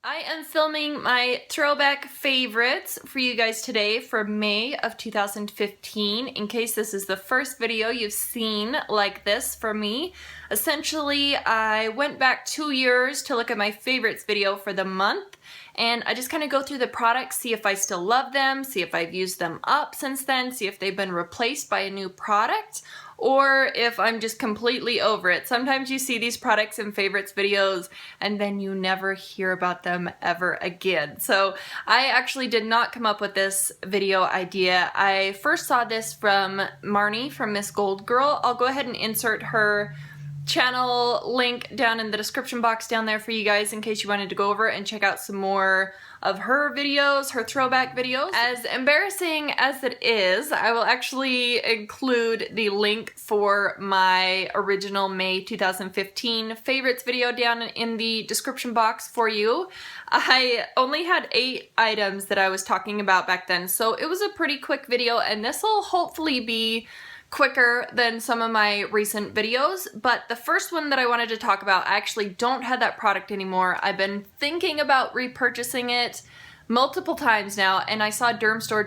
I am filming my throwback favorites for you guys today for May of 2015. In case this is the first video you've seen like this for me. Essentially, I went back 2 years to look at my favorites video for the month, and I just kind of go through the products, see if I still love them, see if I've used them up since then, see if they've been replaced by a new product, or if I'm just completely over it. Sometimes you see these products in favorites videos and then you never hear about them ever again. So I actually did not come up with this video idea. I first saw this from Marnie from MsGoldGirl. I'll go ahead and insert her channel link down in the description box down there for you guys in case you wanted to go over and check out some more of her videos, her throwback videos. As embarrassing as it is, I will actually include the link for my original May 2015 favorites video down in the description box for you. I only had 8 items that I was talking about back then, so it was a pretty quick video, and this will hopefully be quicker than some of my recent videos. But the first one that I wanted to talk about, I actually don't have that product anymore. I've been thinking about repurchasing it multiple times now, and I saw Dermstore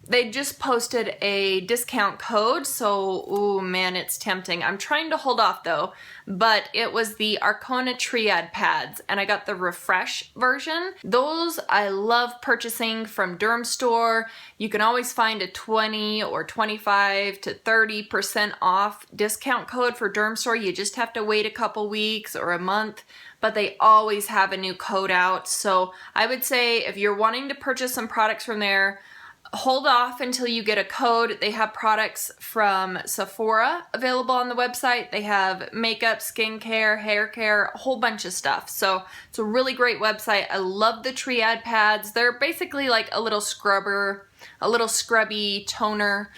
they just posted a discount code, so oh man, it's tempting. I'm trying to hold off though, but it was the Arcona Triad pads, and I got the Refresh version. Those I love purchasing from Dermstore. You can always find a 20 or 25 to 30% off discount code for Dermstore. You just have to wait a couple weeks or a month, but they always have a new code out. So I would say if you're wanting to purchase some products from there, hold off until you get a code. They have products from Sephora available on the website. They have makeup, skincare, hair care, a whole bunch of stuff. So it's a really great website. I love the Triad pads. They're basically like a little scrubber, a little scrubby toner,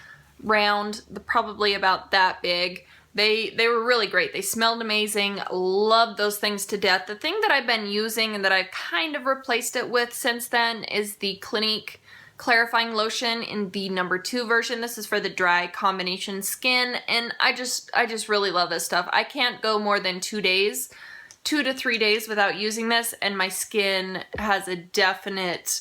round, probably about that big. They were really great. They smelled amazing. Love those things to death. The thing that I've been using and that I've kind of replaced it with since then is the Clinique clarifying lotion in the #2 version. This is for the dry combination skin, and I just really love this stuff. I can't go more than 2 days, 2 to 3 days without using this, and my skin has a definite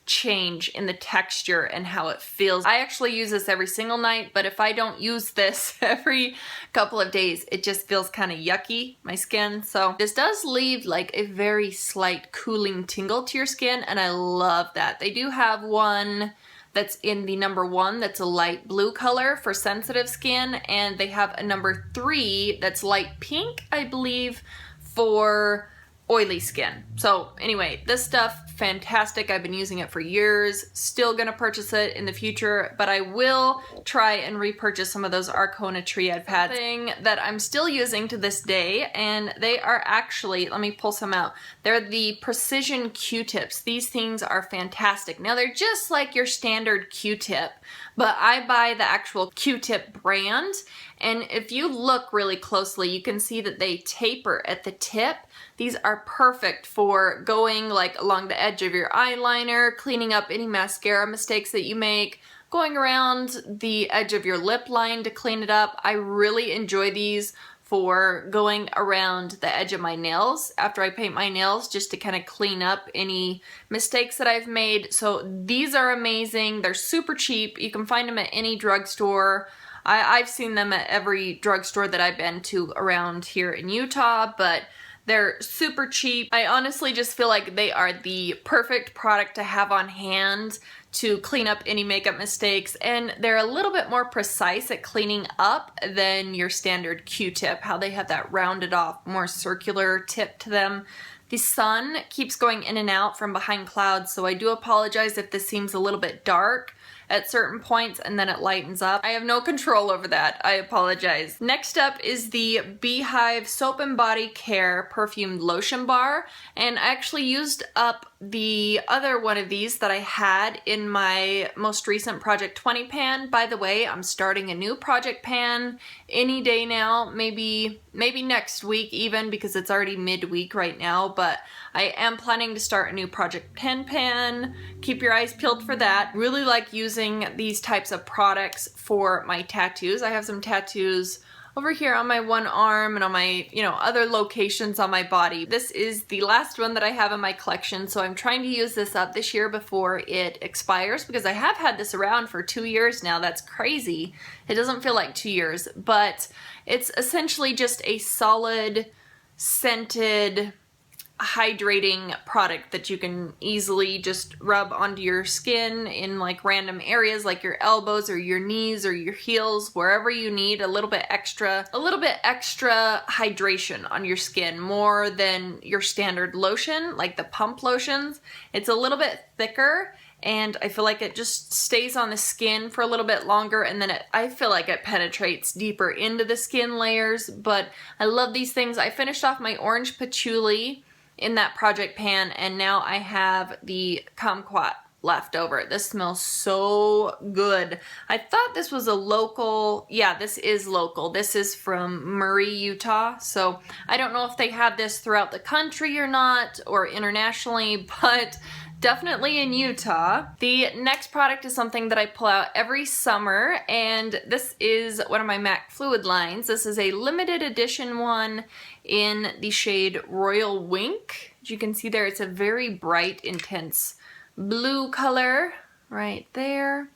change in the texture and how it feels. I actually use this every single night, but if I don't use this every couple of days, it just feels kind of yucky, my skin. So this does leave like a very slight cooling tingle to your skin, and I love that. They do have one that's in the #1 that's a light blue color for sensitive skin, and they have a #3 that's light pink, I believe, for oily skin. So anyway, this stuff, fantastic. I've been using it for years. Still gonna purchase it in the future, but I will try and repurchase some of those Arcona Triad pads. Thing that I'm still using to this day, and they are actually, let me pull some out. They're the Precision Q-tips. These things are fantastic. Now they're just like your standard Q-tip, but I buy the actual Q-tip brand, and if you look really closely, you can see that they taper at the tip. These are perfect for going like along the edge of your eyeliner, cleaning up any mascara mistakes that you make, going around the edge of your lip line to clean it up. I really enjoy these for going around the edge of my nails after I paint my nails, just to kind of clean up any mistakes that I've made. So these are amazing. They're super cheap. You can find them at any drugstore. I've seen them at every drugstore that I've been to around here in Utah, but they're super cheap. I honestly just feel like they are the perfect product to have on hand to clean up any makeup mistakes, and they're a little bit more precise at cleaning up than your standard Q-tip, how they have that rounded off, more circular tip to them. The sun keeps going in and out from behind clouds, so I do apologize if this seems a little bit dark at certain points and then it lightens up. I have no control over that. I apologize. Next up is the Beehive Soap and Body Care Perfumed Lotion Bar, and I actually used up the other one of these that I had in my most recent Project 20 pan. By the way, I'm starting a new project pan any day now, maybe next week even, because it's already midweek right now, but I am planning to start a new Project 10 pan. Keep your eyes peeled for that. Really like using these types of products for my tattoos. I have some tattoos over here on my one arm and on my, other locations on my body. This is the last one that I have in my collection, so I'm trying to use this up this year before it expires because I have had this around for 2 years now. That's crazy. It doesn't feel like 2 years, but it's essentially just a solid scented hydrating product that you can easily just rub onto your skin in like random areas like your elbows or your knees or your heels, wherever you need a little bit extra hydration on your skin, more than your standard lotion like the pump lotions. It's a little bit thicker and I feel like it just stays on the skin for a little bit longer, and then I feel like it penetrates deeper into the skin layers. But I love these things. I finished off my orange patchouli in that project pan, and now I have the kumquat left over. This smells so good. I thought this was a local, yeah, this is local. This is from Murray, Utah. So I don't know if they have this throughout the country or not, or internationally, but definitely in Utah. The next product is something that I pull out every summer, and this is one of my MAC fluid lines. This is a limited edition one in the shade Royal Wink. As you can see there, it's a very bright, intense blue color right there.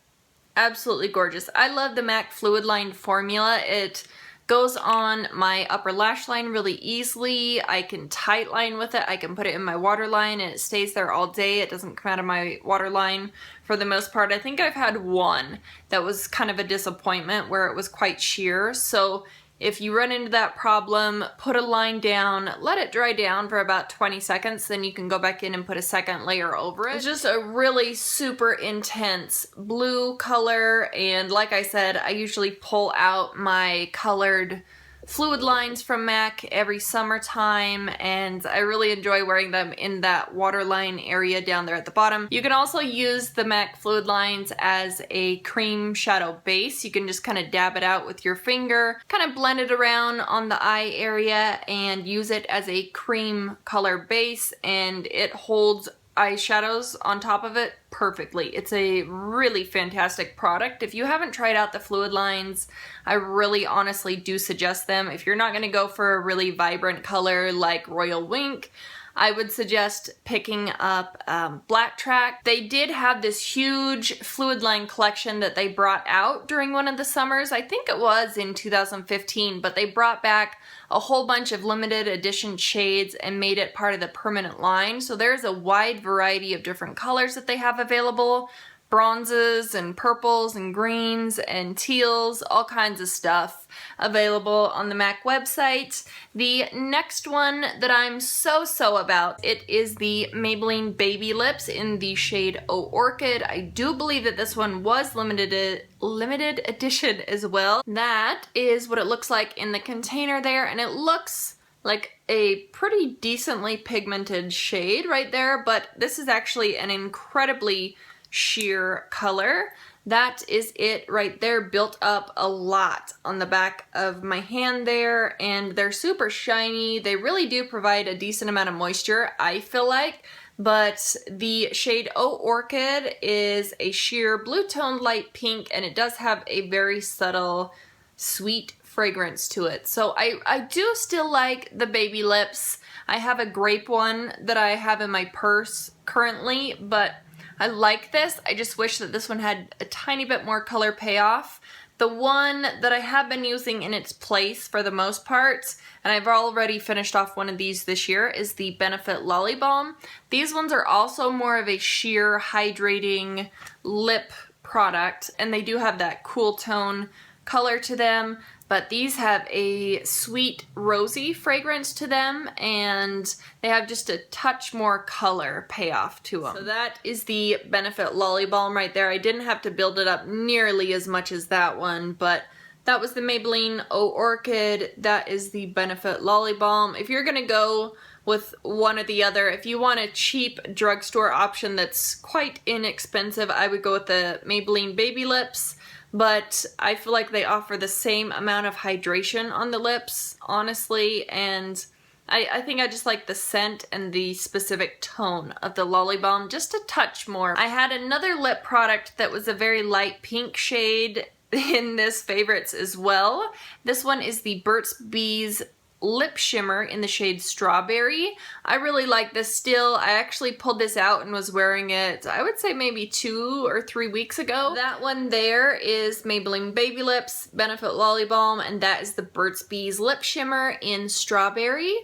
Absolutely gorgeous. I love the MAC fluid line formula. It goes on my upper lash line really easily. I can tight line with it. I can put it in my waterline and it stays there all day. It doesn't come out of my waterline for the most part. I think I've had one that was kind of a disappointment where it was quite sheer. So if you run into that problem, put a line down, let it dry down for about 20 seconds, then you can go back in and put a second layer over it. It's just a really super intense blue color, and like I said, I usually pull out my colored fluid lines from MAC every summertime, and I really enjoy wearing them in that waterline area down there at the bottom. You can also use the MAC fluid lines as a cream shadow base. You can just kind of dab it out with your finger, kind of blend it around on the eye area and use it as a cream color base, and it holds eyeshadows on top of it perfectly. It's a really fantastic product. If you haven't tried out the fluid lines, I really honestly do suggest them. If you're not going to go for a really vibrant color like Royal Wink, I would suggest picking up Black Track. They did have this huge fluid line collection that they brought out during one of the summers. I think it was in 2015, but they brought back a whole bunch of limited edition shades and made it part of the permanent line. So there's a wide variety of different colors that they have available. Bronzes and purples and greens and teals, all kinds of stuff available on the MAC website. The next one that I'm so about, it is the Maybelline Baby Lips in the shade Oh Orchid. I do believe that this one was limited edition as well. That is what it looks like in the container there, and it looks like a pretty decently pigmented shade right there, but this is actually an incredibly sheer color. That is it right there, built up a lot on the back of my hand there, and they're super shiny. They really do provide a decent amount of moisture, I feel like, but the shade Oh Orchid is a sheer blue toned light pink, and it does have a very subtle sweet fragrance to it. So I do still like the Baby Lips. I have a grape one that I have in my purse currently, but I like this. I just wish that this one had a tiny bit more color payoff. The one that I have been using in its place for the most part, and I've already finished off one of these this year, is the Benefit Lolly Balm. These ones are also more of a sheer hydrating lip product, and they do have that cool tone color to them, but these have a sweet rosy fragrance to them, and they have just a touch more color payoff to them. So that is the Benefit Lolly Balm right there. I didn't have to build it up nearly as much as that one, but that was the Maybelline Oh Orchid. That is the Benefit Lolly Balm. If you're gonna go with one or the other, if you want a cheap drugstore option that's quite inexpensive, I would go with the Maybelline Baby Lips. But I feel like they offer the same amount of hydration on the lips, honestly, and I think I just like the scent and the specific tone of the Lolly Balm just a touch more. I had another lip product that was a very light pink shade in this favorites as well. This one is the Burt's Bees lip shimmer in the shade Strawberry. I really like this still. I actually pulled this out and was wearing it, I would say maybe 2 or 3 weeks ago. That one there is Maybelline Baby Lips Benefit Lolly Balm, and that is the Burt's Bees lip shimmer in Strawberry.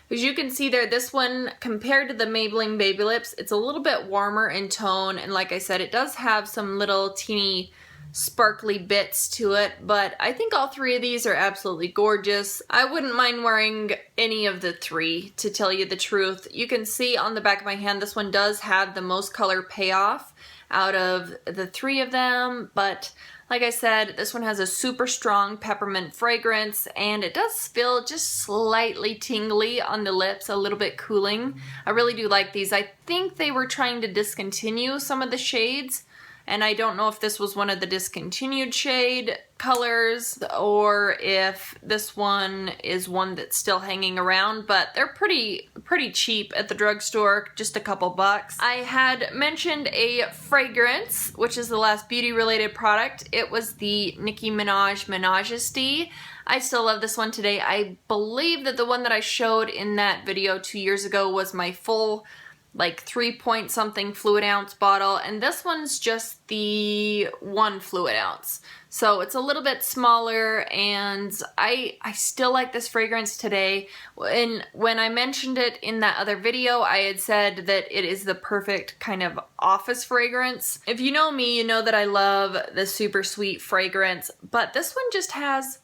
As you can see there, this one, compared to the Maybelline Baby Lips, it's a little bit warmer in tone, and like I said, it does have some little teeny sparkly bits to it, but I think all 3 of these are absolutely gorgeous. I wouldn't mind wearing any of the 3, to tell you the truth. You can see on the back of my hand, this one does have the most color payoff out of the 3 of them, but like I said, this one has a super strong peppermint fragrance, and it does feel just slightly tingly on the lips, a little bit cooling. I really do like these. I think they were trying to discontinue some of the shades, and I don't know if this was one of the discontinued shade colors or if this one is one that's still hanging around, but they're pretty cheap at the drugstore, just a couple bucks. I had mentioned a fragrance, which is the last beauty related product. It was the Nicki Minaj Majesty. I still love this one today. I believe that the one that I showed in that video 2 years ago was my full like 3 something fluid ounce bottle, and this one's just the 1 fluid ounce. So it's a little bit smaller, and I still like this fragrance today. And when I mentioned it in that other video, I had said that it is the perfect kind of office fragrance. If you know me, you know that I love the super sweet fragrance, but this one just has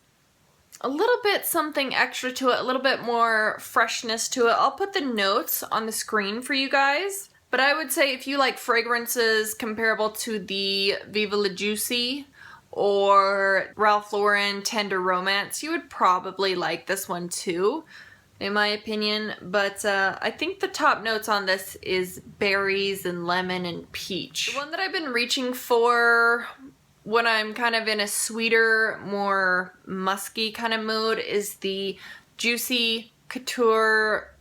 a little bit something extra to it, a little bit more freshness to it. I'll put the notes on the screen for you guys, but I would say if you like fragrances comparable to the Viva La Juicy or Ralph Lauren Tender Romance, you would probably like this one too, in my opinion. But I think the top notes on this is berries and lemon and peach. The one that I've been reaching for when I'm kind of in a sweeter, more musky kind of mood is the Juicy Couture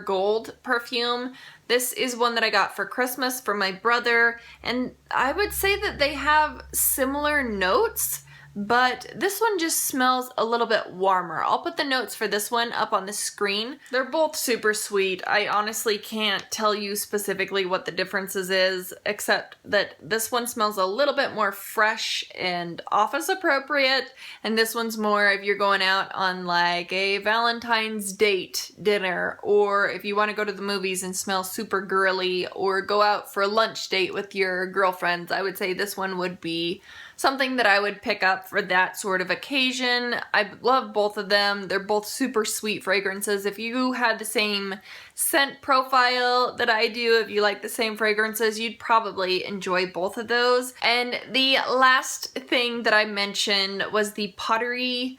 Gold perfume. This is one that I got for Christmas for my brother, and I would say that they have similar notes, but this one just smells a little bit warmer. I'll put the notes for this one up on the screen. They're both super sweet. I honestly can't tell you specifically what the differences is, except that this one smells a little bit more fresh and office appropriate, and this one's more if you're going out on like a Valentine's date dinner, or if you want to go to the movies and smell super girly, or go out for a lunch date with your girlfriends. I would say this one would be something that I would pick up for that sort of occasion. I love both of them. They're both super sweet fragrances. If you had the same scent profile that I do, if you like the same fragrances, you'd probably enjoy both of those. And the last thing that I mentioned was the Pottery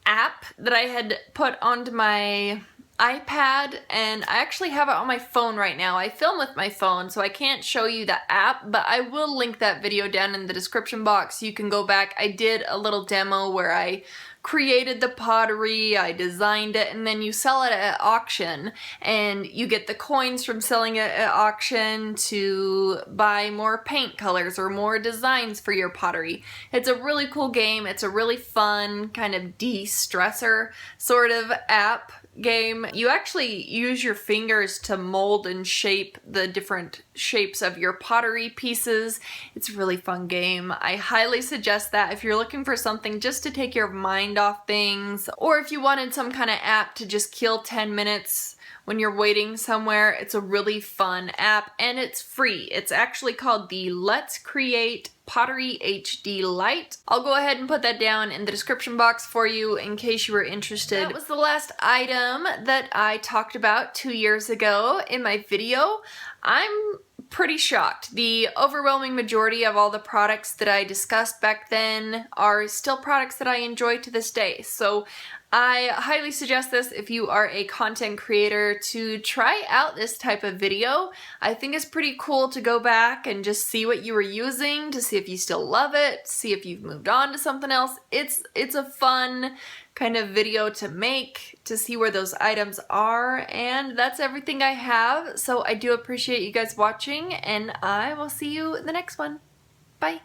app that I had put onto my iPad, and I actually have it on my phone right now. I film with my phone, so I can't show you the app, but I will link that video down in the description box. You can go back. I did a little demo where I created the pottery, I designed it, and then you sell it at auction, and you get the coins from selling it at auction to buy more paint colors or more designs for your pottery. It's a really cool game. It's a really fun kind of de-stressor sort of app game. You actually use your fingers to mold and shape the different shapes of your pottery pieces. It's a really fun game. I highly suggest that if you're looking for something just to take your mind off things, or if you wanted some kind of app to just kill 10 minutes when you're waiting somewhere. It's a really fun app, and it's free. It's actually called the Let's Create Pottery HD Lite. I'll go ahead and put that down in the description box for you in case you were interested. That was the last item that I talked about 2 years ago in my video. I'm pretty shocked. The overwhelming majority of all the products that I discussed back then are still products that I enjoy to this day. So I highly suggest this if you are a content creator to try out this type of video. I think it's pretty cool to go back and just see what you were using, to see if you still love it, see if you've moved on to something else. It's a fun kind of video to make, to see where those items are, and that's everything I have. So I do appreciate you guys watching, and I will see you in the next one. Bye!